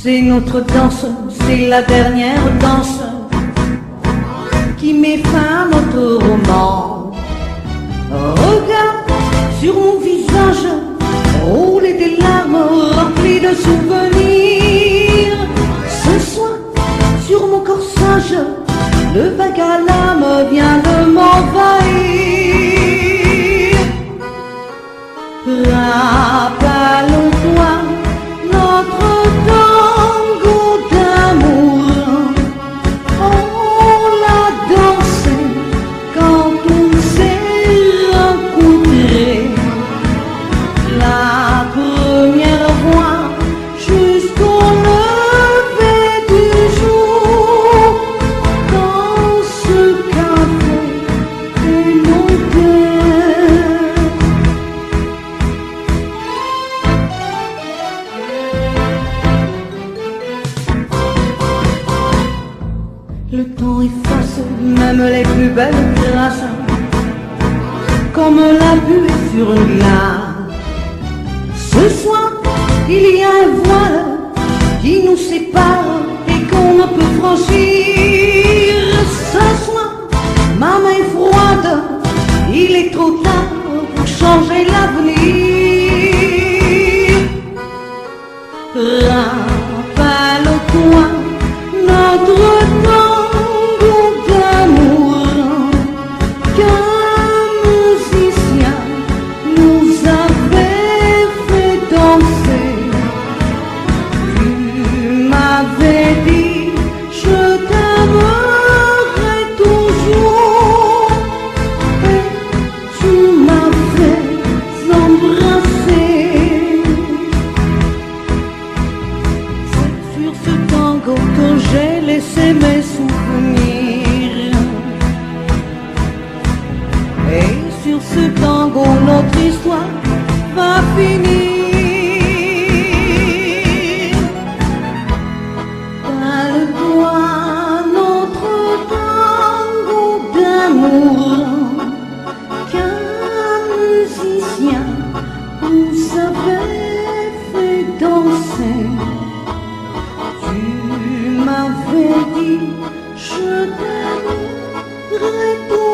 C'est notre danse, c'est la dernière danse qui met fin à notre roman. Regarde sur mon visage rouler des larmes remplies de souvenirs. Ce soir, sur mon corsage, le vague à l'âme vient de m'envahir. Rappelons-toi notre tango d'amour. On l'a dansé quand on s'est rencontrés. La première fois jusqu'au lever du jour, dans ce café et mon cœur. Le temps efface même les plus belles grâces, comme la buée sur une glace. Ce soir, il y a un voile qui nous sépare et qu'on ne peut franchir. Ce soir, ma main est froide, il est trop tard pour changer l'avenir. Rappelle-toi notre tango d'amour qu'un musicien nous avait fait danser. Tu m'avais dit je t'aimerai toujours et tu m'avais embrassé. C'est sur ce tango que j'ai laissé mes souvenirs. Et sur ce tango notre histoire va finir. Parle-toi notre tango d'amour qu'un musicien nous avait fait danser. Tu m'avais dit je t'aimerai toujours.